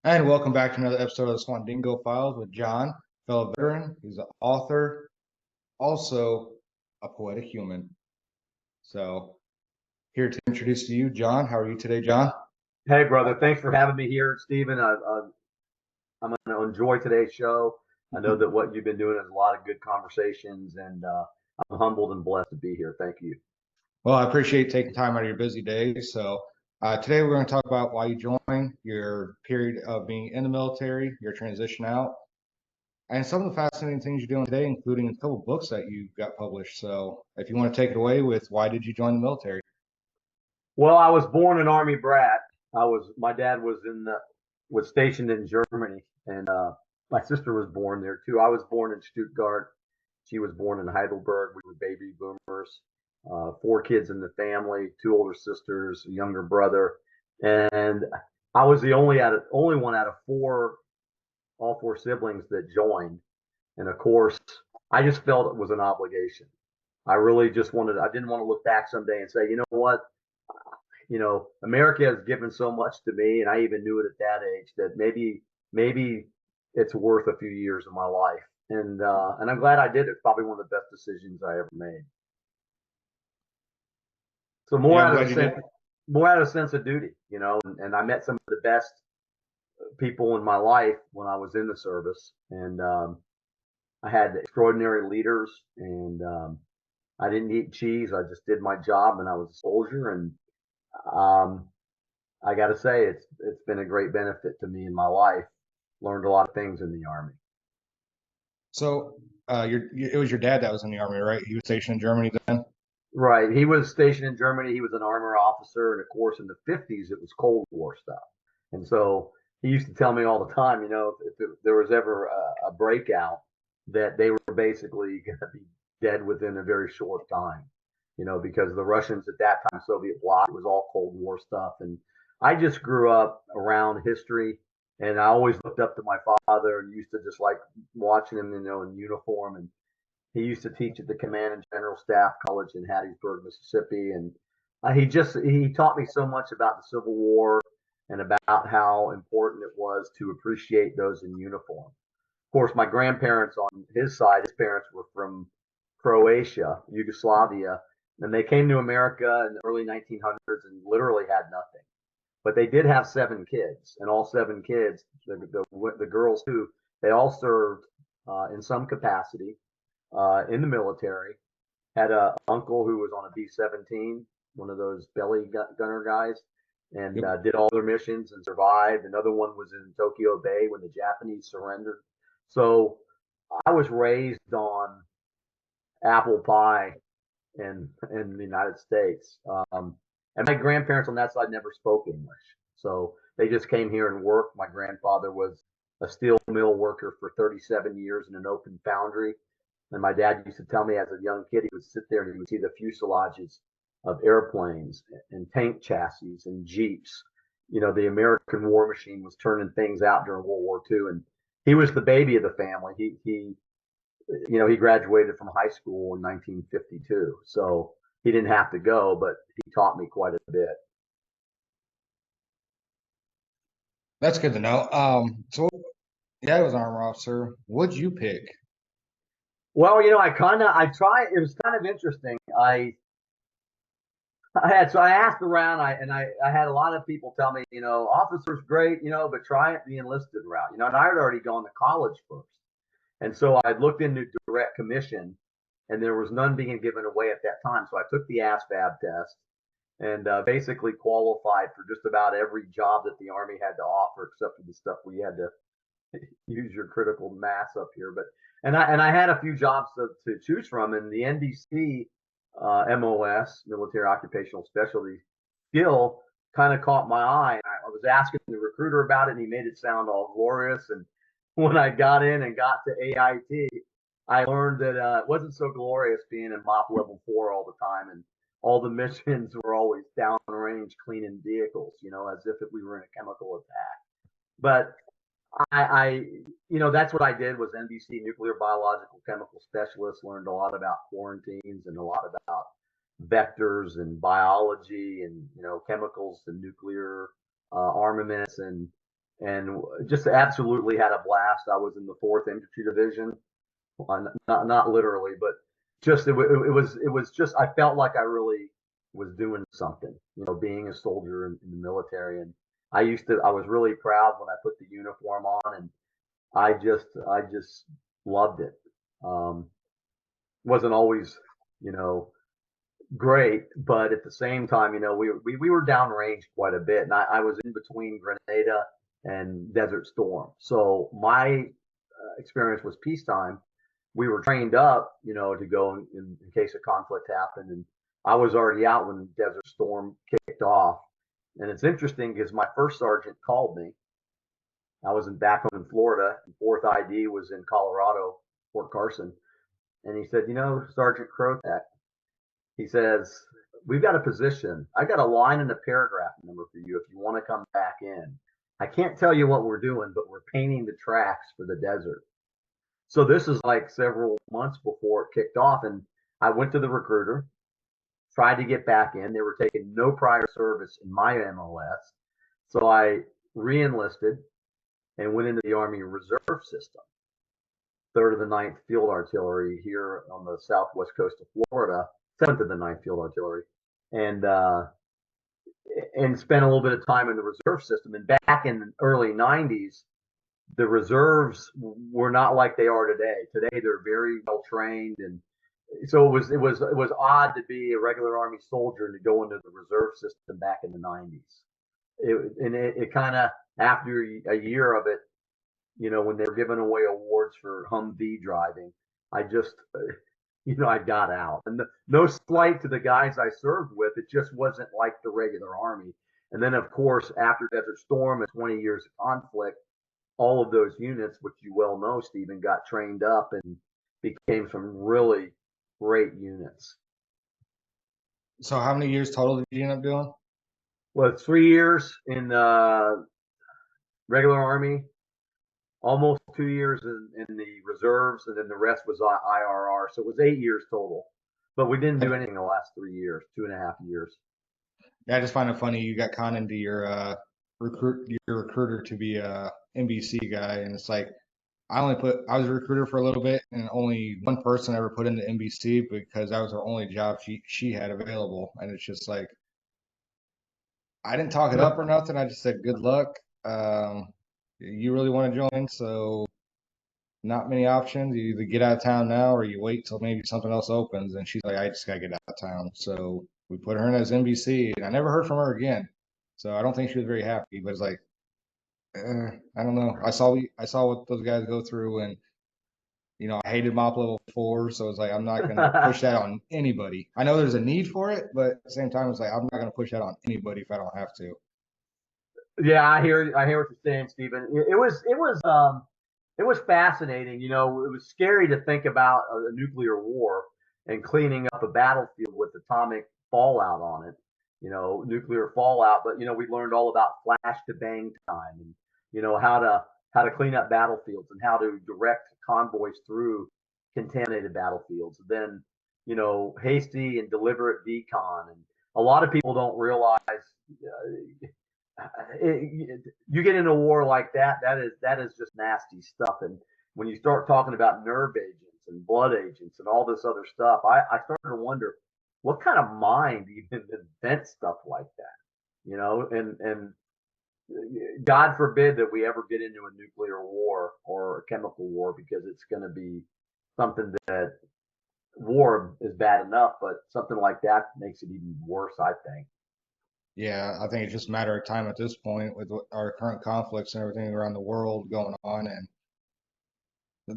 And welcome back to another episode of the Swandingo Files with John, fellow veteran. He's an author, also a poetic human. So, here to introduce to you, John. How are you today, John? Hey, brother. Thanks for having me here, Stephen. I'm going to enjoy today's show. I know that what you've been doing is a lot of good conversations, and I'm humbled and blessed to be here. Thank you. Well, I appreciate taking time out of your busy day. So, today we're going to talk about why you joined, your period of being in the military, your transition out, and some of the fascinating things you're doing today, including a couple books that you got published. So, if you want to take it away with why did you join the military? Well, I was born an Army brat. My dad was stationed in Germany, and my sister was born there too. I was born in Stuttgart. She was born in Heidelberg. We were baby boomers. Four kids in the family, two older sisters, a younger brother, and I was the only one out of all four siblings that joined. And of course, I just felt it was an obligation. I didn't want to look back someday and say, you know what? America has given so much to me, and I even knew it at that age that maybe it's worth a few years of my life. And I'm glad I did it. Probably one of the best decisions I ever made. So Yeah, I'm glad you did. more out of a sense of duty, and I met some of the best people in my life when I was in the service, and I had extraordinary leaders, and I didn't eat cheese. I just did my job, and I was a soldier, and um, I got to say it's been a great benefit to me in my life. Learned a lot of things in the Army. So, it was your dad that was in the army, right? He was stationed in Germany then. Right. He was stationed in Germany. He was an armor officer, and of course, in the 50s, it was Cold War stuff. And so he used to tell me all the time, there was ever a breakout, that they were basically going to be dead within a very short time, because the Russians at that time, Soviet bloc, it was all Cold War stuff. And I just grew up around history, and I always looked up to my father and used to just like watching him, in uniform. And he used to teach at the Command and General Staff College in Hattiesburg, Mississippi, and he taught me so much about the Civil War and about how important it was to appreciate those in uniform. Of course, my grandparents on his side, his parents were from Croatia, Yugoslavia, and they came to America in the early 1900s and literally had nothing. But they did have seven kids, and all seven kids, the girls too, they all served in some capacity in the military. Had a uncle who was on a B-17, one of those belly gunner guys, and Yep. did all their missions and survived. Another one was in Tokyo Bay when the Japanese surrendered. So I was raised on apple pie in the United States. And my grandparents on that side never spoke English. So they just came here and worked. My grandfather was a steel mill worker for 37 years in an open foundry. And my dad used to tell me as a young kid, he would sit there and he would see the fuselages of airplanes and tank chassis and Jeeps. The American war machine was turning things out during World War II. And he was the baby of the family. He graduated from high school in 1952. So he didn't have to go, but he taught me quite a bit. That's good to know. So yeah, I was an armor officer. What'd you pick? Well, it was kind of interesting. I asked around, I had a lot of people tell me, officer's great, but try it the enlisted route, and I had already gone to college first. And so I looked into direct commission, and there was none being given away at that time. So I took the ASVAB test and basically qualified for just about every job that the Army had to offer, except for the stuff where you had to use your critical mass up here. And I had a few jobs to choose from, and the NBC MOS, military occupational specialty skill, kind of caught my eye. I was asking the recruiter about it, and he made it sound all glorious. And when I got in and got to AIT, I learned that it wasn't so glorious being in MOP level 4 all the time, and all the missions were always downrange cleaning vehicles, as if we were in a chemical attack. But I that's what I did was NBC nuclear biological chemical specialist, learned a lot about quarantines and a lot about vectors and biology and, chemicals and nuclear armaments. and just absolutely had a blast. I was in the 4th Infantry Division, not literally, but just it was just I felt like I really was doing something, being a soldier in the military. And I was really proud when I put the uniform on, and I just loved it. Wasn't always, you know, great, but at the same time, we were downrange quite a bit, and I was in between Grenada and Desert Storm. So my experience was peacetime. We were trained up, to go in case a conflict happened, and I was already out when Desert Storm kicked off. And it's interesting because my first sergeant called me. I was back home in Florida, and 4th ID was in Colorado, Fort Carson, and he said, Sergeant Krotec, he says, we've got a position. I got a line and a paragraph number for you if you want to come back in. I can't tell you what we're doing, but we're painting the tracks for the desert. So this is like several months before it kicked off. And I went to the recruiter, tried to get back in. They were taking no prior service in my MOS. So I re-enlisted and went into the Army Reserve System, 3rd of the 9th Field Artillery here on the southwest coast of Florida, 7th of the 9th Field Artillery, and spent a little bit of time in the reserve system. And back in the early 90s, the reserves were not like they are today. Today they're very well trained, and so it was odd to be a regular Army soldier and to go into the reserve system back in the 90s. It kind of, after a year of it, when they were giving away awards for Humvee driving, I just, I got out. And no slight to the guys I served with, it just wasn't like the regular Army. And then, of course, after Desert Storm and 20 years of conflict, all of those units, which you well know, Stephen, got trained up and became some really great units. So how many years total did you end up doing? Well, 3 years in regular Army, almost 2 years in the reserves, and then the rest was IRR. So it was 8 years total. But we didn't do anything the last 3 years, 2.5 years. Yeah, I just find it funny you got conned into your recruiter to be a NBC guy, and it's like I was a recruiter for a little bit, and only one person ever put into NBC because that was her only job she had available, and it's just like I didn't talk it up or nothing. I just said good luck. You really want to join, so not many options. You either get out of town now or you wait till maybe something else opens. And she's like, I just gotta get out of town. So we put her in as NBC, and I never heard from her again. So I don't think she was very happy. But it's like, I don't know. I saw what those guys go through, and I hated Mop Level 4, so it's like I'm not gonna push that on anybody. I know there's a need for it, but at the same time, it's like I'm not gonna push that on anybody if I don't have to. Yeah, I hear what you're saying, Stephen. It was fascinating. It was scary to think about a nuclear war and cleaning up a battlefield with atomic fallout on it, nuclear fallout. But we learned all about flash to bang time, and how to clean up battlefields and how to direct convoys through contaminated battlefields. Then hasty and deliberate decon, and a lot of people don't realize. You get in a war like that is just nasty stuff. And when you start talking about nerve agents and blood agents and all this other stuff, I started to wonder what kind of mind even invents stuff like that, and God forbid that we ever get into a nuclear war or a chemical war, because it's going to be something that war is bad enough, but something like that makes it even worse, I think. Yeah, I think it's just a matter of time at this point with our current conflicts and everything around the world going on, and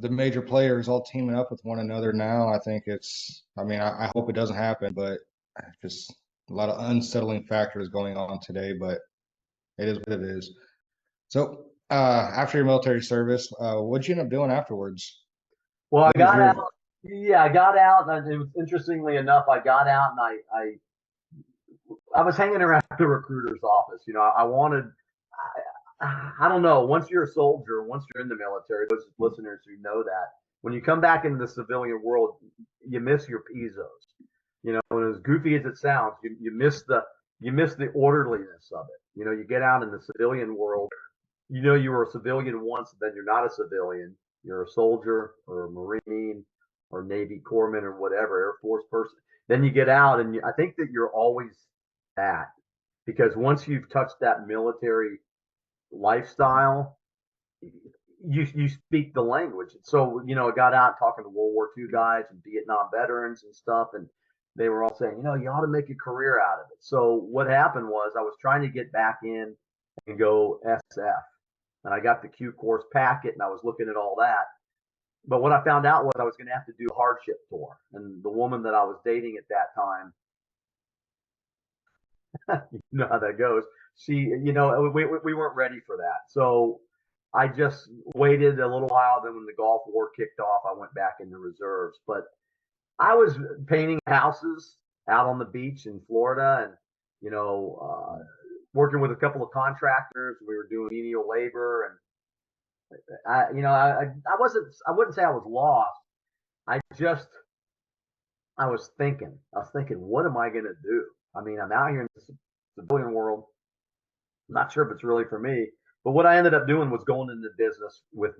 the major players all teaming up with one another now. I mean, I hope it doesn't happen, but just a lot of unsettling factors going on today, but it is what it is. So, after your military service, what'd you end up doing afterwards? Well, I What was got your, out. Yeah, I got out, and it was, interestingly enough, I got out and I was hanging around the recruiter's office. I wanted. I don't know. Once you're a soldier, once you're in the military, those listeners who know that, when you come back into the civilian world, you miss your Pizos. And as goofy as it sounds, you miss the orderliness of it. You get out in the civilian world, you know, you were a civilian once, then you're not a civilian. You're a soldier or a Marine or Navy corpsman or whatever, Air Force person. Then you get out, and I think that you're always that, because once you've touched that military lifestyle, you speak the language. So, you know, I got out talking to World War II guys and Vietnam veterans and stuff, and they were all saying, you know, you ought to make a career out of it. So what happened was I was trying to get back in and go SF, and I got the Q course packet, and I was looking at all that. But what I found out was I was going to have to do a hardship tour, and the woman that I was dating at that time, you know how that goes. She, you know, we weren't ready for that. So I just waited a little while. Then when the Gulf War kicked off, I went back in the reserves. But I was painting houses out on the beach in Florida, and you know, working with a couple of contractors. We were doing menial labor, and I wouldn't say I was lost. I just, I was thinking, what am I going to do? I mean, I'm out here in the civilian world. I'm not sure if it's really for me. But what I ended up doing was going into business with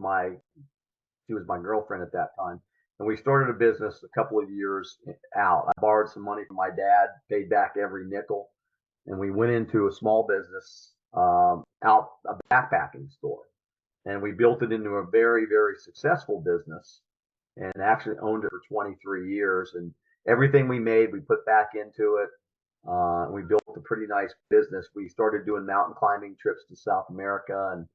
she was my girlfriend at that time. And we started a business a couple of years out. I borrowed some money from my dad, paid back every nickel, and we went into a small business, out a backpacking store. And we built it into a very, very successful business, and actually owned it for 23 years. And everything we made, we put back into it. We built a pretty nice business. We started doing mountain climbing trips to South America, and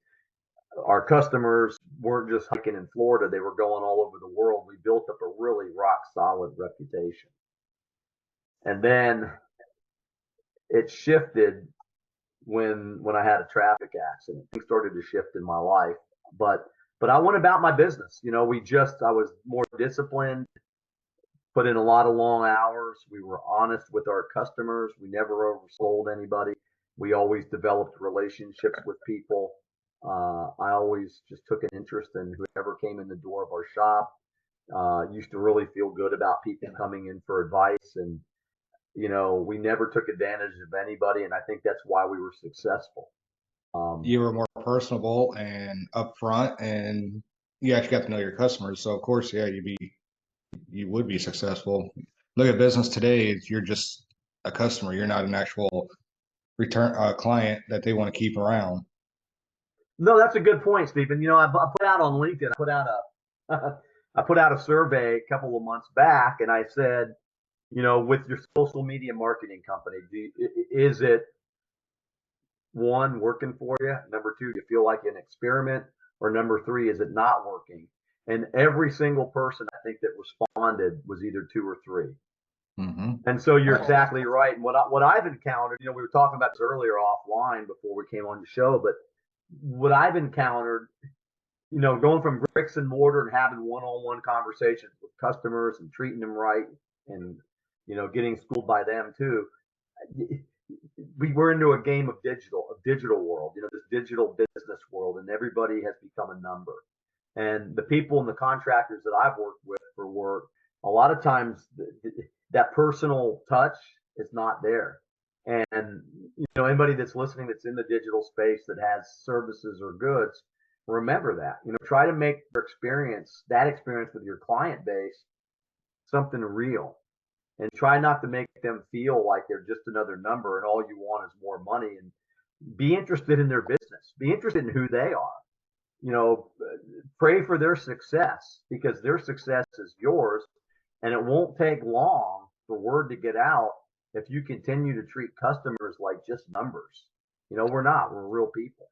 our customers weren't just hiking in Florida, they were going all over the world. We built up a really rock solid reputation. And then it shifted when I had a traffic accident. Things started to shift in my life. But I went about my business. You know, I was more disciplined, put in a lot of long hours. We were honest with our customers. We never oversold anybody. We always developed relationships with people. I always just took an interest in whoever came in the door of our shop. Used to really feel good about people coming in for advice, and you know, we never took advantage of anybody, and I think that's why we were successful. You were more personable and upfront, and you actually got to know your customers. So of course, yeah, you would be successful. Look at business today. You're just a customer. You're not an actual return client that they want to keep around. No, that's a good point, Stephen. You know, I put out on LinkedIn. I put out a survey a couple of months back, and I said, you know, with your social media marketing company, is it one working for you? Number two, do you feel like an experiment? Or number three, is it not working? And every single person I think that responded was either two or three. Mm-hmm. And so you're exactly right. And what I've encountered, you know, we were talking about this earlier offline before we came on the show, but what I've encountered, you know, going from bricks and mortar and having one-on-one conversations with customers and treating them right, and you know, getting schooled by them too. We were into a game of digital world, you know, this digital business world, and everybody has become a number. And the people and the contractors that I've worked with for work, a lot of times that personal touch is not there. And you know, anybody that's listening that's in the digital space that has services or goods, remember that. You know, try to make that experience with your client base, something real, and try not to make them feel like they're just another number and all you want is more money. And be interested in their business. Be interested in who they are. You know, pray for their success, because their success is yours, and it won't take long for word to get out if you continue to treat customers like just numbers. You know, we're real people.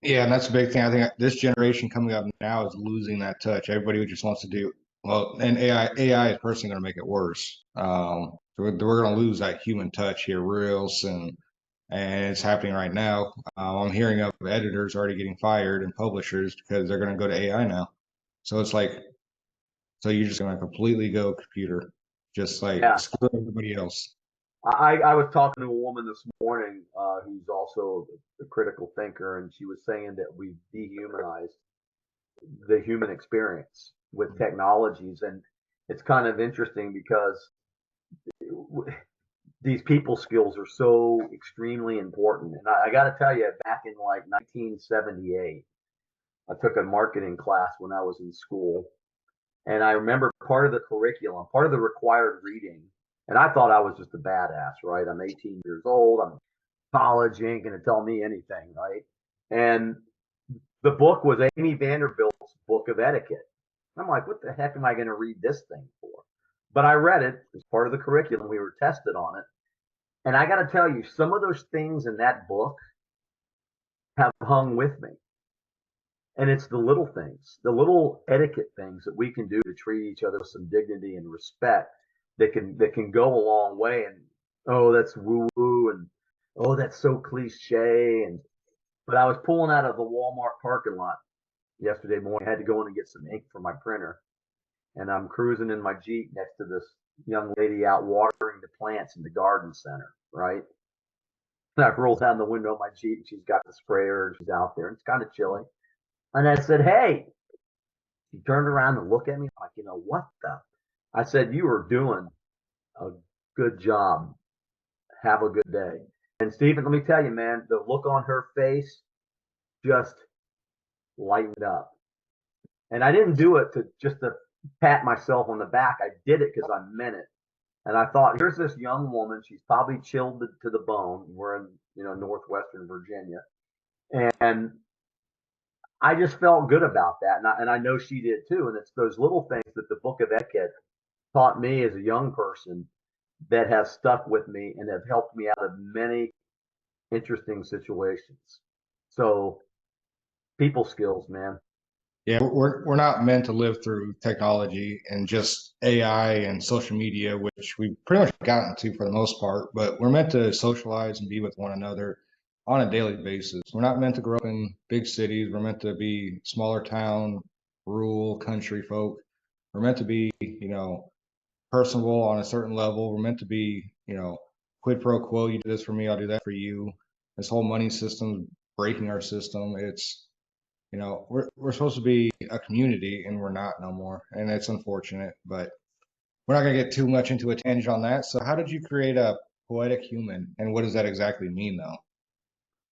Yeah, and that's a big thing. I think this generation coming up now is losing that touch. Everybody just wants to do well, and AI is personally going to make it worse. So we're going to lose that human touch here real soon, and it's happening right now. I'm hearing of editors already getting fired and publishers because they're going to go to AI now. So it's like, so you're just going to completely go computer, just like Yeah. screw everybody else. I was talking to a woman this morning, who's also a critical thinker, and she was saying that we've dehumanized the human experience with technologies. And it's kind of interesting because these people skills are so extremely important. And I got to tell you, back in like 1978, I took a marketing class when I was in school. And I remember part of the curriculum, part of the required reading, and I thought I was just a badass, right? I'm 18 years old. I'm in college. You ain't going to tell me anything, right? And the book was Amy Vanderbilt's Book of Etiquette. I'm like, what the heck am I going to read this thing for? But I read it as part of the curriculum. We were tested on it. And I got to tell you, some of those things in that book have hung with me. And it's the little things, the little etiquette things that we can do to treat each other with some dignity and respect that can go a long way. And oh, that's woo woo, and oh, that's so cliche. And but I was pulling out of the Walmart parking lot yesterday morning. I had to go in and get some ink for my printer, and I'm cruising in my Jeep next to this young lady out watering the plants in the garden center, right? And I rolled down the window of my Jeep, and she's got the sprayer, and she's out there, and it's kind of chilly. And I said, "Hey." She turned around and looked at me like, what the? I said, "You are doing a good job. Have a good day." And Stephen, let me tell you, man, the look on her face just lightened up. And I didn't do it to pat myself on the back. I did it because I meant it. And I thought, here's this young woman. She's probably chilled to the bone. We're in, northwestern Virginia, and I just felt good about that, and I know she did too. And it's those little things that the Book of Etiquette taught me as a young person that have stuck with me and have helped me out of many interesting situations. So, people skills, man. Yeah, we're not meant to live through technology and just AI and social media, which we've pretty much gotten to for the most part, but we're meant to socialize and be with one another on a daily basis. We're not meant to grow up in big cities. We're meant to be smaller town, rural, country folk. We're meant to be, personable on a certain level. We're meant to be, quid pro quo. You do this for me, I'll do that for you. This whole money system breaking our system. It's we're supposed to be a community and we're not no more. And it's unfortunate, but we're not going to get too much into a tangent on that. So how did you create a poetic human and what does that exactly mean though?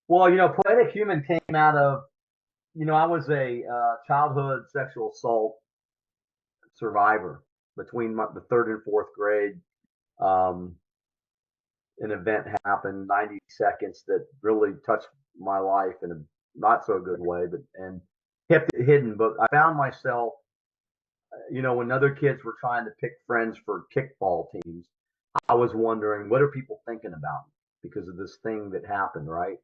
Well, Poetic Human came out of, I was a childhood sexual assault survivor between the third and fourth grade. Um, an event happened, 90 seconds, that really touched my life in a not so good way, but and kept it hidden. But I found myself, when other kids were trying to pick friends for kickball teams, I was wondering, what are people thinking about me because of this thing that happened, right?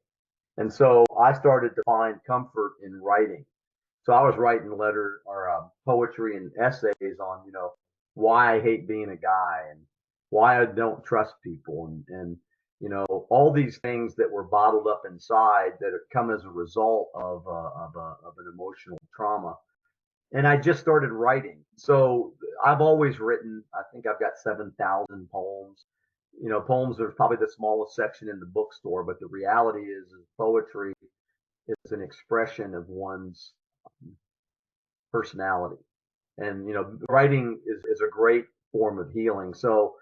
And so I started to find comfort in writing. So I was writing letter or poetry and essays on, why I hate being a guy and why I don't trust people and all these things that were bottled up inside that have come as a result of an emotional trauma. And I just started writing. So I've always written. I think I've got 7,000 poems. Poems are probably the smallest section in the bookstore, but the reality is poetry is an expression of one's personality. And writing is a great form of healing. So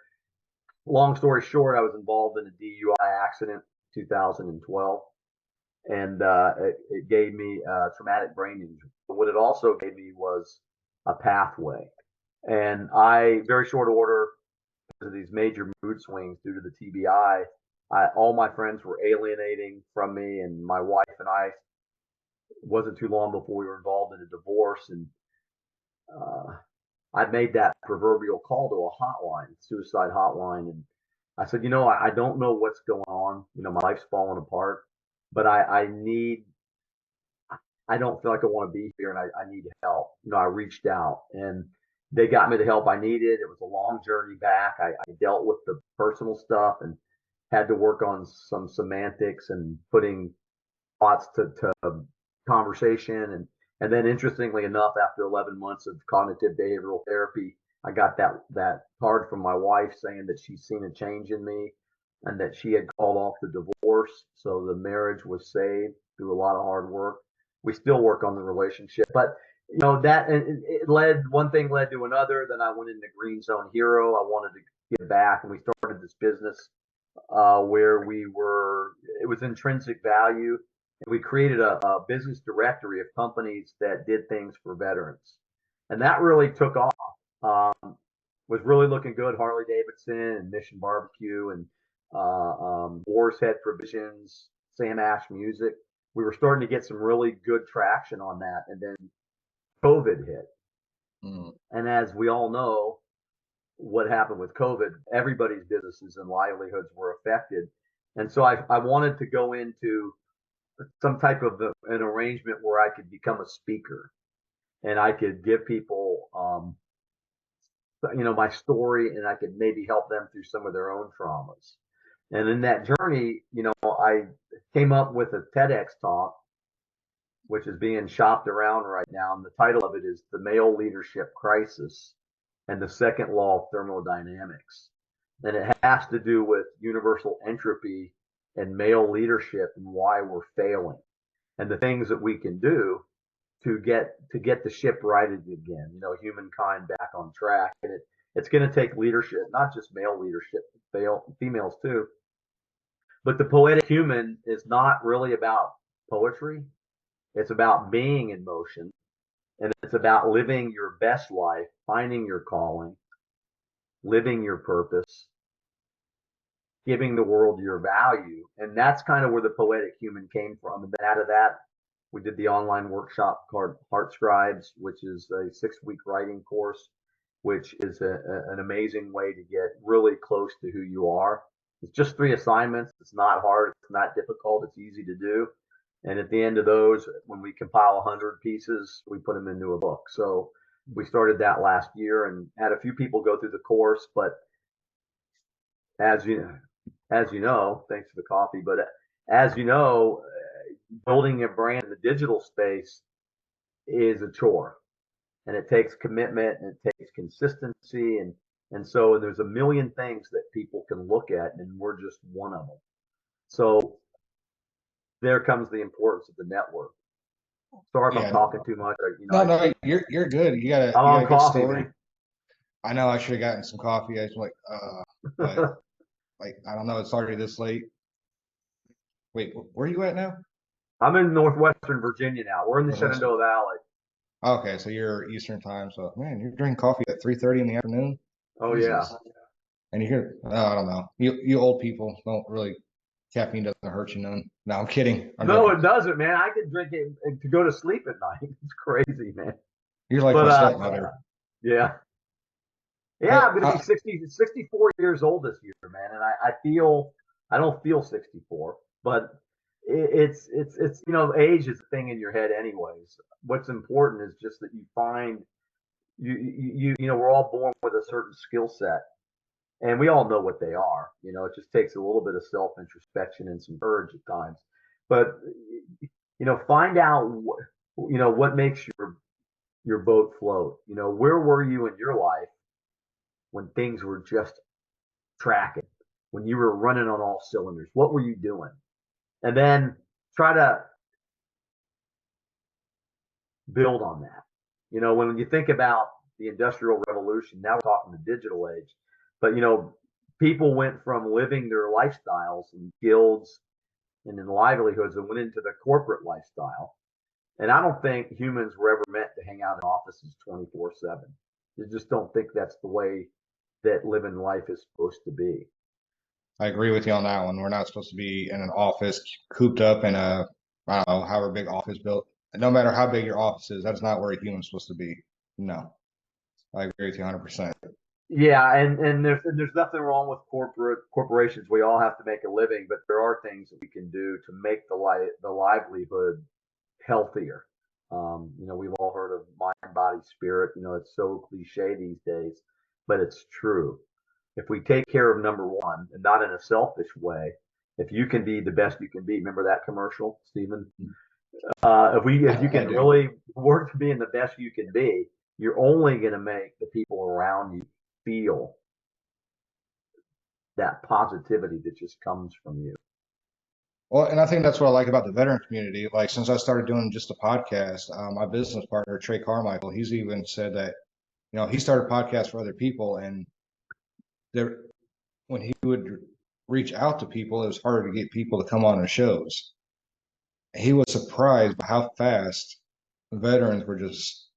long story short, I was involved in a DUI accident in 2012, and it gave me traumatic brain injury. But what it also gave me was a pathway. And I, very short order, because of these major mood swings due to the TBI, all my friends were alienating from me, and my wife and I, it wasn't too long before we were involved in a divorce, and uh, I made that proverbial call to a hotline, suicide hotline, and I said, I don't know what's going on. My life's falling apart, but I don't feel like I want to be here, and I need help. I reached out, and they got me the help I needed. It was a long journey back. I dealt with the personal stuff and had to work on some semantics and putting thoughts to conversation. And then interestingly enough, after 11 months of cognitive behavioral therapy, I got that card from my wife saying that she's seen a change in me and that she had called off the divorce. So the marriage was saved through a lot of hard work. We still work on the relationship, but that, and it led, one thing led to another. Then I went into Green Zone Hero. I wanted to give back, and we started this business where it was intrinsic value. And we created a business directory of companies that did things for veterans. And that really took off. Was really looking good. Harley Davidson and Mission Barbecue and Boar's Head Provisions, Sam Ash Music. We were starting to get some really good traction on that. And then COVID hit. And as we all know, what happened with COVID, everybody's businesses and livelihoods were affected. And so I wanted to go into some type of an arrangement where I could become a speaker and I could give people, my story, and I could maybe help them through some of their own traumas. And in that journey, I came up with a TEDx talk, which is being shopped around right now. And the title of it is The Male Leadership Crisis and the Second Law of Thermodynamics. And it has to do with universal entropy and male leadership and why we're failing and the things that we can do to get the ship righted again, humankind back on track. And it's going to take leadership, not just male leadership, females too. But the poetic human is not really about poetry. It's about being in motion, and it's about living your best life, finding your calling, living your purpose, giving the world your value. And that's kind of where the poetic human came from. And out of that, we did the online workshop called Heart Scribes, which is a 6-week writing course, which is an amazing way to get really close to who you are. It's just 3 assignments. It's not hard. It's not difficult. It's easy to do. And at the end of those, when we compile 100 pieces, we put them into a book. So we started that last year and had a few people go through the course. But as you know, thanks for the coffee, but as you know, building a brand in the digital space is a chore, and it takes commitment and it takes consistency. And so there's a million things that people can look at, and we're just one of them. So there comes the importance of the network. Sorry if I'm talking too much. No, you're good. You got a good story. Man. I know I should have gotten some coffee. I was like, but like, I don't know. It's already this late. Wait, where are you at now? I'm in Northwestern Virginia now. We're in the Shenandoah Valley. Okay, so you're Eastern time. So man, you're drinking coffee at 3:30 in the afternoon. Oh Jesus. Yeah. And you hear, I don't know. You old people don't really. Caffeine doesn't hurt you none. No, I'm kidding. No, it doesn't, man. I can drink it to go to sleep at night. It's crazy, man. You're like my stepmother. Yeah. Yeah, I'm going to be 64 years old this year, man. And I don't feel 64, but it's age is a thing in your head anyways. What's important is just that you find, we're all born with a certain skill set. And we all know what they are. It just takes a little bit of self-introspection and some courage at times. But, find out, what makes your boat float. Where were you in your life when things were just tracking, when you were running on all cylinders? What were you doing? And then try to build on that. When you think about the Industrial Revolution, now we're talking the digital age. But, people went from living their lifestyles and guilds and in livelihoods and went into the corporate lifestyle. And I don't think humans were ever meant to hang out in offices 24/7. I just don't think that's the way that living life is supposed to be. I agree with you on that one. We're not supposed to be in an office cooped up in I don't know, however big office built. No matter how big your office is, that's not where a human's supposed to be. No. I agree with you 100%. Yeah, and there's nothing wrong with corporations. We all have to make a living, but there are things that we can do to make the livelihood healthier. We've all heard of mind, body, spirit. It's so cliche these days, but it's true. If we take care of number one, and not in a selfish way, if you can be the best you can be, remember that commercial, Stephen? If you can really work to being the best you can be, you're only going to make the people around you feel that positivity that just comes from you. Well, and I think that's what I like about the veteran community. Like, since I started doing just a podcast, my business partner, Trey Carmichael, he's even said that, he started podcasts for other people, and when he would reach out to people, it was harder to get people to come on the shows. He was surprised by how fast veterans were just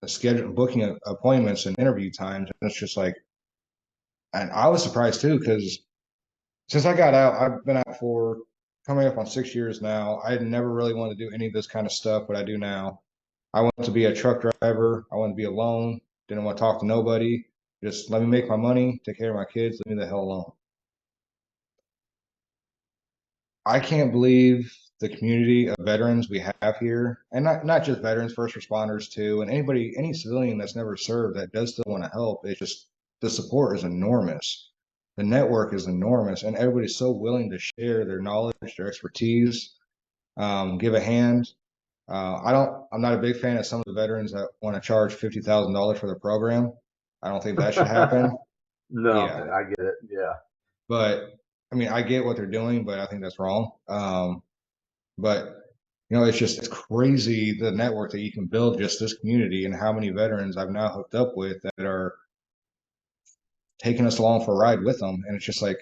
scheduling, booking appointments and interview times. And it's just like, and I was surprised too, because since I got out, I've been out for coming up on 6 years now. I never really wanted to do any of this kind of stuff, but I do now. I want to be a truck driver. I want to be alone. Didn't want to talk to nobody. Just let me make my money, take care of my kids, leave me the hell alone. I can't believe the community of veterans we have here, and not just veterans, first responders too, and anybody, any civilian that's never served that does still want to help. It's just the support is enormous. The network is enormous, and everybody's so willing to share their knowledge, their expertise, give a hand. I'm not a big fan of some of the veterans that want to charge $50,000 for the program. I don't think that should happen. No, Yeah, I get it. Yeah. but I mean, I get what they're doing, but I think that's wrong. But it's crazy the network that you can build just this community and how many veterans I've now hooked up with that are taking us along for a ride with them. And it's just like,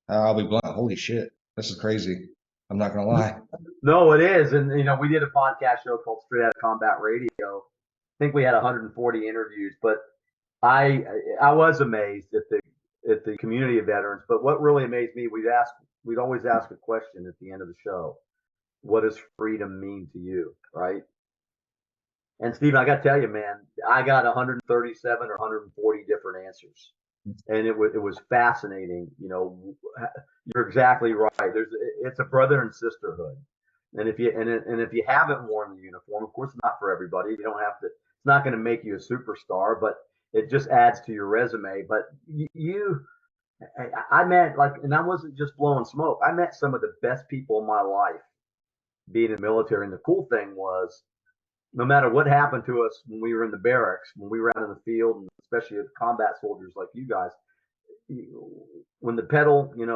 I'll be blunt, holy shit, this is crazy. I'm not gonna lie. No, it is. And, we did a podcast show called Straight Out of Combat Radio. I think we had 140 interviews, but I was amazed at the community of veterans. But what really amazed me, we'd always ask a question at the end of the show. What does freedom mean to you? Right. And Stephen, I got to tell you, man, I got 137 or 140 different answers. And it was fascinating. You're exactly right. It's a brother and sisterhood. And if you haven't worn the uniform, of course, it's not for everybody. You don't have to. It's not going to make you a superstar, but it just adds to your resume. But I met and I wasn't just blowing smoke. I met some of the best people in my life being in the military. And the cool thing was, no matter what happened to us when we were in the barracks, when we were out in the field, and especially as combat soldiers like you guys, when the pedal hit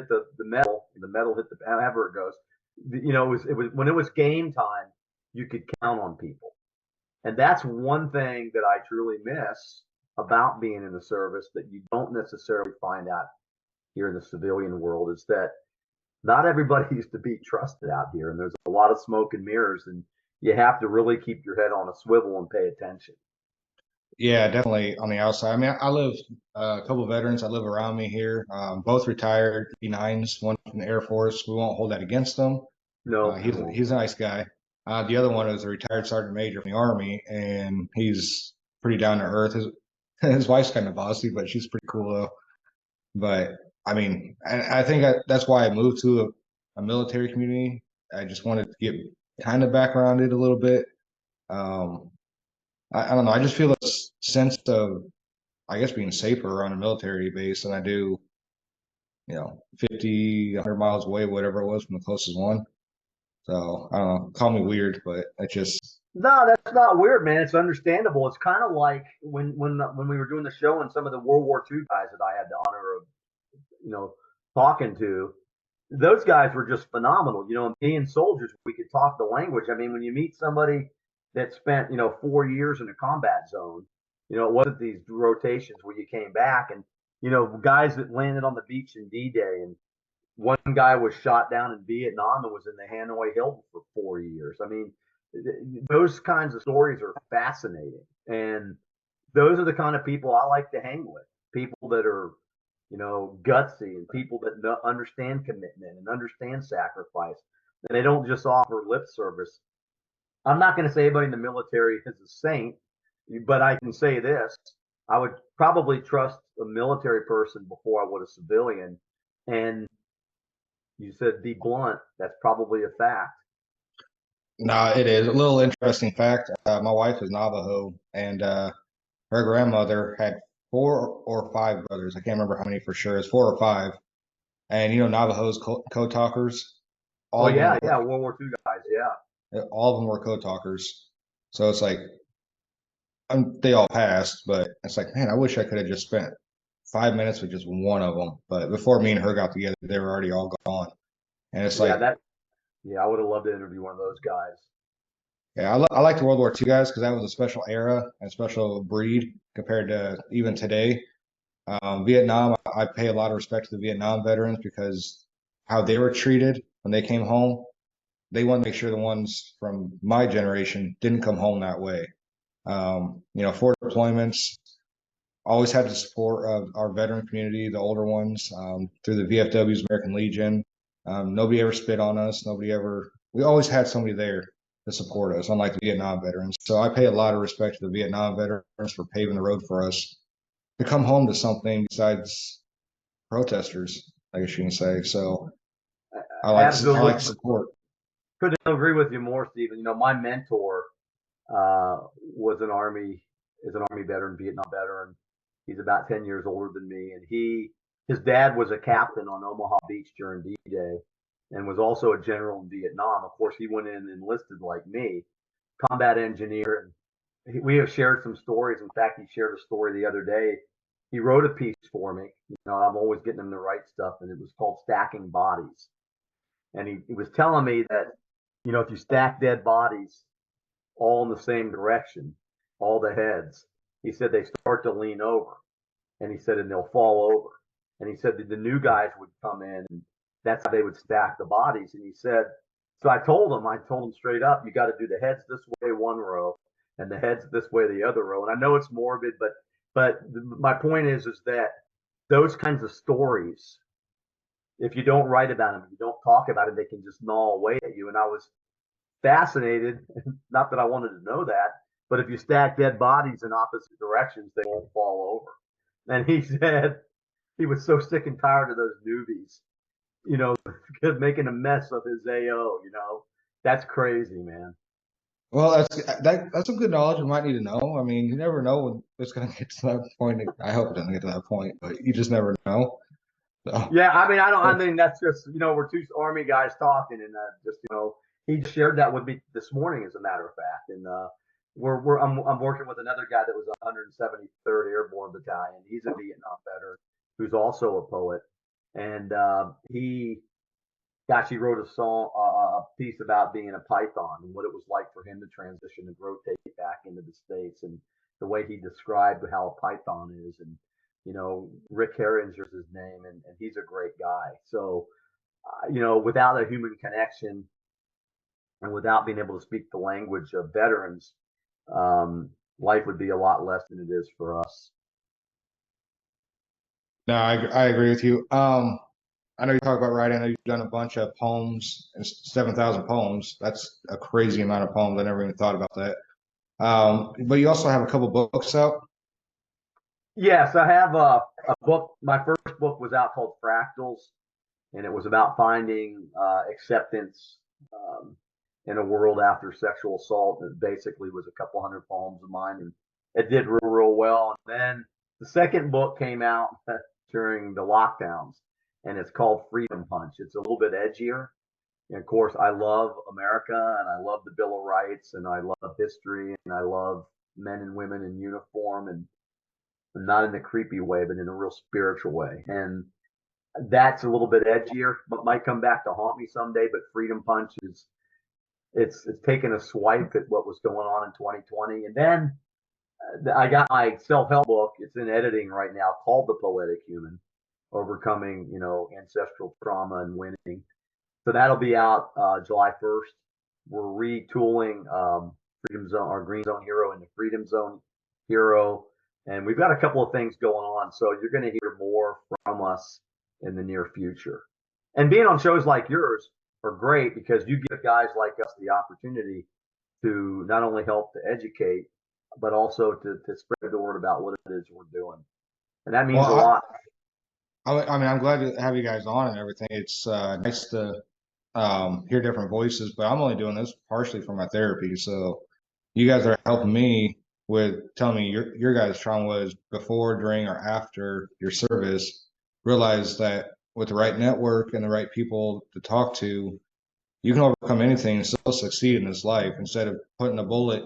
the metal, the metal hit the however it goes, it was when it was game time, you could count on people. And that's one thing that I truly miss about being in the service that you don't necessarily find out here in the civilian world, is that not everybody is to be trusted out here, and there's a lot of smoke and mirrors, and you have to really keep your head on a swivel and pay attention. Yeah, definitely on the outside. I mean, I live a couple of veterans that live around me here, both retired E9s, one from the Air Force. We won't hold that against them. No, He's a nice guy. The other one is a retired sergeant major from the Army, and he's pretty down to earth. His wife's kind of bossy, but she's pretty cool though. But I mean, I think that's why I moved to a military community. I just wanted to get kind of backgrounded a little bit. I don't know. I just feel a sense of, I guess, being safer around a military base than I do, 50, 100 miles away, whatever it was from the closest one. So I don't know. Call me weird, but it just. No, that's not weird, man. It's understandable. It's kind of like when we were doing the show and some of the World War II guys that I had the honor of, talking to. Those guys were just phenomenal. And being soldiers, we could talk the language. I mean, when you meet somebody that spent 4 years in a combat zone, it wasn't these rotations where you came back, and guys that landed on the beach in D-Day, and one guy was shot down in Vietnam and was in the Hanoi Hilton for 4 years. I mean, those kinds of stories are fascinating, and those are the kind of people I like to hang with. People that are gutsy, and people that understand commitment and understand sacrifice. And they don't just offer lip service. I'm not going to say everybody in the military is a saint, but I can say this. I would probably trust a military person before I would a civilian. And you said be blunt. That's probably a fact. No, it is a little interesting fact. My wife is Navajo, and her grandmother had 4 or 5 brothers. I can't remember how many for sure. It's 4 or 5. And Navajo's code talkers. Oh yeah, World War II guys, yeah. All of them were code talkers. So it's like, they all passed, but it's like, man, I wish I could have just spent 5 minutes with just one of them. But before me and her got together, they were already all gone. And it's like, I would have loved to interview one of those guys. yeah, I like the World War II guys because that was a special era and special breed compared to even today. Vietnam, I pay a lot of respect to the Vietnam veterans because how they were treated when they came home. They want to make sure the ones from my generation didn't come home that way. For deployments, always had the support of our veteran community, the older ones, through the VFW's American Legion. Nobody ever spit on us. We always had somebody there to support us, unlike the Vietnam veterans. So I pay a lot of respect to the Vietnam veterans for paving the road for us to come home to something besides protesters, I guess you can say. So I like Absolutely. support. Couldn't agree with you more, Stephen. My mentor was an Army veteran, Vietnam veteran. He's about 10 years older than me, and his dad was a captain on Omaha Beach during D-Day, and was also a general in Vietnam. Of course, he went in and enlisted like me, combat engineer, and we have shared some stories. In fact, he shared a story the other day. He wrote a piece for me. I'm always getting him to write stuff, and it was called "Stacking Bodies." And he was telling me that if you stack dead bodies all in the same direction, all the heads, he said they start to lean over, and he said and they'll fall over, and he said that the new guys would come in, and that's how they would stack the bodies. And he said, so I told him straight up, you got to do the heads this way one row, and the heads this way the other row. And I know it's morbid, but my point is that those kinds of stories, if you don't write about them, you don't talk about it, they can just gnaw away at you. And I was fascinated, not that I wanted to know that, but if you stack dead bodies in opposite directions, they won't fall over. And he said he was so sick and tired of those newbies, making a mess of his AO. That's crazy, man. Well, that's some good knowledge we might need to know. I mean, you never know when it's going to get to that point. I hope it doesn't get to that point, but you just never know. So, Yeah, I mean, I mean, that's just, we're two Army guys talking, and he shared that with me this morning, as a matter of fact. And I'm working with another guy that was 173rd Airborne Battalion. He's a Vietnam veteran who's also a poet, and he wrote a piece about being a Python and what it was like for him to transition and rotate back into the States, and the way he described how a Python is. And Rick Herringer's his name, and he's a great guy. So, without a human connection and without being able to speak the language of veterans, life would be a lot less than it is for us. no, I agree with you. I know you talk about writing. I know you've done a bunch of poems, 7,000 poems. That's a crazy amount of poems. I never even thought about that. But you also have a couple books out. Yes, I have a book. My first book was out called Fractals, and it was about finding acceptance in a world after sexual assault. It basically was a couple hundred poems of mine, and it did real well. And then the second book came out during the lockdowns, and it's called Freedom Punch. It's a little bit edgier. And of course, I love America, and I love the Bill of Rights, and I love history, and I love men and women in uniform, and not in a creepy way, but in a real spiritual way. And that's a little bit edgier, but might come back to haunt me someday. But Freedom Punch it's taken a swipe at what was going on in 2020. And then I got my self-help book. It's in editing right now, called The Poetic Human: Overcoming, Ancestral Trauma and Winning. So that'll be out July 1st. We're retooling Freedom Zone, our Green Zone Hero, into Freedom Zone Hero. And we've got a couple of things going on. So you're going to hear more from us in the near future. And being on shows like yours are great, because you give guys like us the opportunity to not only help to educate, but also to spread the word about what it is we're doing. And that means a lot. I mean, I'm glad to have you guys on and everything. It's nice to hear different voices, but I'm only doing this partially for my therapy. So you guys are helping me with telling me your guys' trauma was before, during, or after your service. Realize that with the right network and the right people to talk to, you can overcome anything and still succeed in this life, instead of putting a bullet,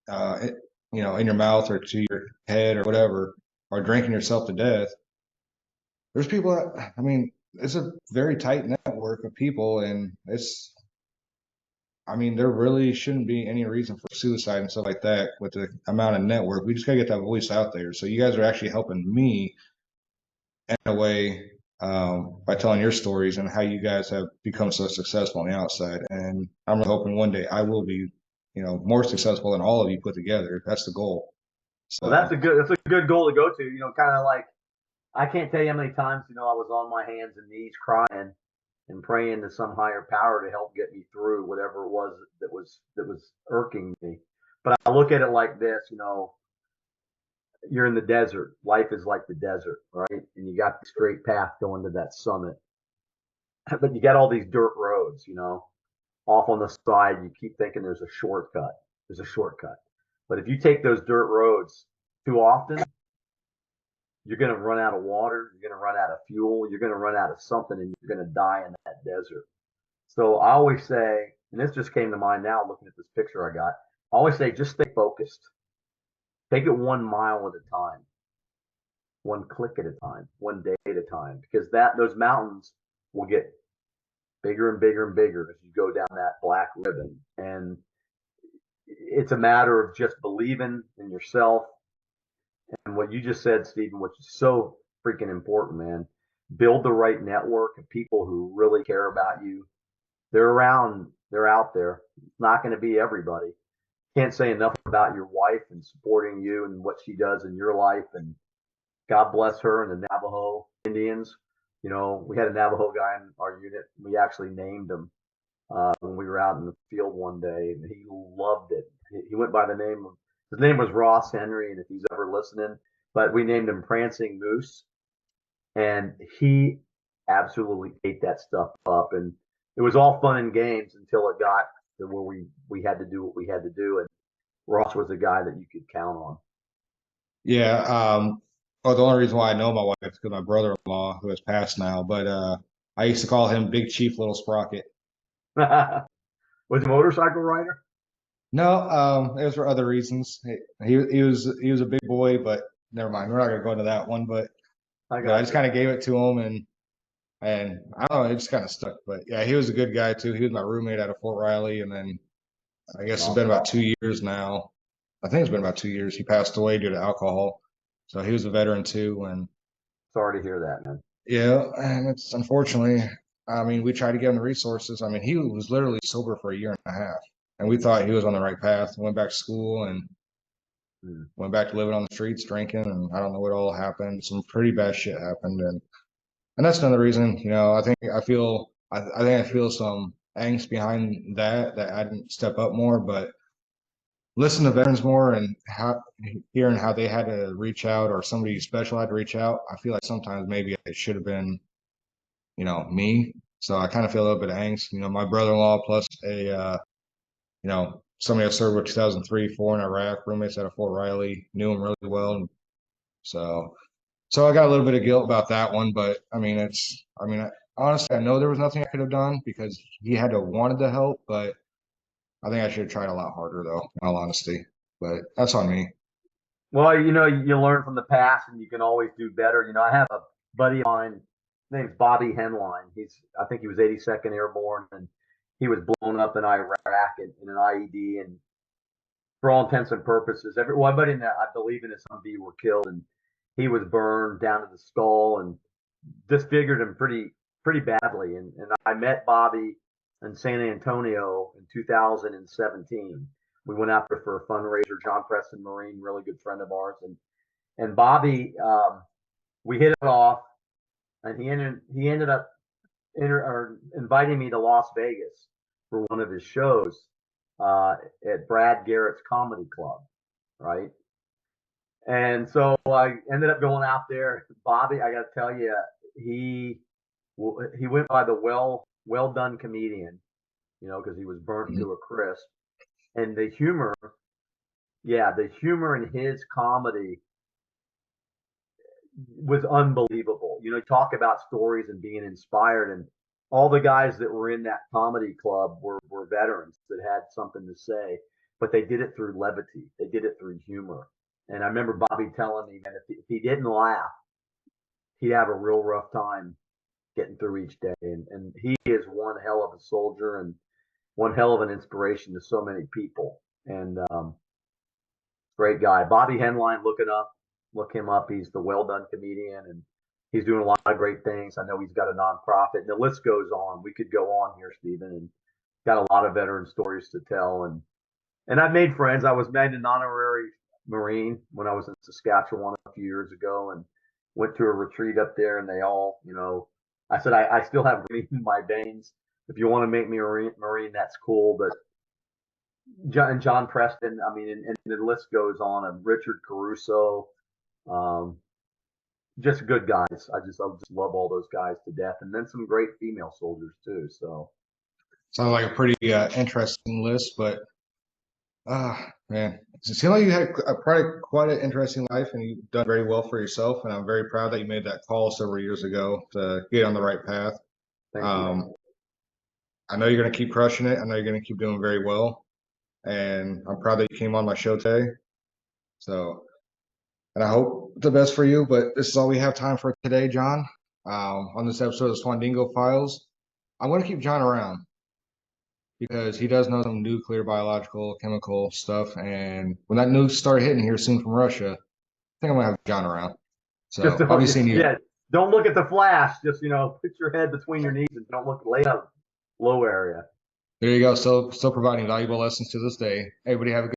in your mouth or to your head or whatever, or drinking yourself to death. There's people that, I mean, it's a very tight network of people, and there really shouldn't be any reason for suicide and stuff like that with the amount of network. We just gotta get that voice out there. So you guys are actually helping me in a way by telling your stories and how you guys have become so successful on the outside. And I'm really hoping one day I will be, more successful than all of you put together. That's the goal. Well, So that's a good goal to go to. Kind of like I can't tell you how many times I was on my hands and knees crying and praying to some higher power to help get me through whatever it was that was irking me. But I look at it like this, you're in the desert. Life is like the desert, right? And you got the straight path going to that summit. But you got all these dirt roads, off on the side. You keep thinking there's a shortcut. There's a shortcut. But if you take those dirt roads too often, you're going to run out of water. You're going to run out of fuel. You're going to run out of something, and you're going to die in that desert. So I always say, and this just came to mind now looking at this picture I got, I always say just stay focused. Take it 1 mile at a time, one click at a time, one day at a time, because those mountains will get bigger and bigger and bigger as you go down that black ribbon. And it's a matter of just believing in yourself. And what you just said, Stephen, which is so freaking important, man. Build the right network of people who really care about you. They're around, they're out there. It's not going to be everybody. Can't say enough about your wife and supporting you and what she does in your life. And God bless her and the Navajo Indians. We had a Navajo guy in our unit. We actually named him when we were out in the field one day, and he loved it. He went by the name of, his name was Ross Henry, and if he's ever listening, but we named him Prancing Moose, and he absolutely ate that stuff up. And it was all fun and games until it got to where we had to do what we had to do, and Ross was a guy that you could count on. yeah, well, the only reason why I know my wife is because my brother-in-law, who has passed now, but I used to call him Big Chief Little Sprocket. Was a motorcycle rider? No, it was for other reasons. He was a big boy, but never mind. We're not gonna go into that one. But I just kind of gave it to him, and I don't know, it just kind of stuck. But yeah, he was a good guy too. He was my roommate out of Fort Riley, and then I guess it's been about 2 years now. I think it's been about 2 years. He passed away due to alcohol, so he was a veteran too. And Sorry to hear that, man. yeah, and it's unfortunately, I mean, we tried to give him the resources. I mean, he was literally sober for a year and a half, and we thought he was on the right path. Went back to school and went back to living on the streets, drinking, and I don't know what all happened. Some pretty bad shit happened, and that's another reason. I think I feel some angst behind that I didn't step up more, but listen to veterans more and hearing how they had to reach out or somebody special had to reach out. I feel like sometimes maybe it should have been, me. So I kind of feel a little bit of angst. My brother-in-law plus somebody I served with 2003, 4 in Iraq, roommates out of Fort Riley, knew him really well. And so I got a little bit of guilt about that one, but honestly, I know there was nothing I could have done because he had to wanted to help, but I think I should have tried a lot harder though, in all honesty. But that's on me. Well, you learn from the past and you can always do better. I have a buddy of mine, his name's Bobby Henline. I think he was 82nd Airborne, and he was blown up in Iraq in an IED. And for all intents and purposes, everybody in that, I believe in his Humvee were killed, and he was burned down to the skull and disfigured him pretty badly. And I met Bobby in San Antonio in 2017. We went out there for a fundraiser. John Preston Marine, really good friend of ours, and Bobby, we hit it off, and he ended up inviting me to Las Vegas for one of his shows at Brad Garrett's Comedy Club, right? And so I ended up going out there. Bobby, I got to tell you, he went by the well done comedian, because he was burnt to a crisp. And the humor in his comedy was unbelievable. Talk about stories and being inspired, and all the guys that were in that comedy club were veterans that had something to say, but they did it through levity. They did it through humor. And I remember Bobby telling me that if he didn't laugh, he'd have a real rough time getting through each day. And he is one hell of a soldier and one hell of an inspiration to so many people. And great guy. Bobby Henline, look him up. He's the well done comedian, and He's doing a lot of great things. I know he's got a nonprofit, and the list goes on. We could go on here, Stephen, and got a lot of veteran stories to tell. And I've made friends. I was made an honorary Marine when I was in Saskatchewan a few years ago, and went to a retreat up there. And they all, I said I still have green in my veins. If you want to make me a Marine, that's cool. But John Preston, I mean, and the list goes on. And Richard Caruso, um, just good guys. I just love all those guys to death, and then some great female soldiers too. So Sounds like a pretty interesting list, but man, it seems like you had probably quite an interesting life, and you've done very well for yourself. And I'm very proud that you made that call several years ago to get on the right path. thank you. I know you're going to keep crushing it. I know you're going to keep doing very well, and I'm proud that you came on my show today. So, and I hope the best for you. But this is all we have time for today, John. On this episode of Swandingo Files, I'm going to keep John around because he does know some nuclear, biological, chemical stuff. And when that news started hitting here soon from Russia, I think I'm going to have John around. So Just I'll be seeing you. yeah, don't look at the flash. Just put your head between your knees and don't look lay up low area. There you go. Still providing valuable lessons to this day. Everybody have a good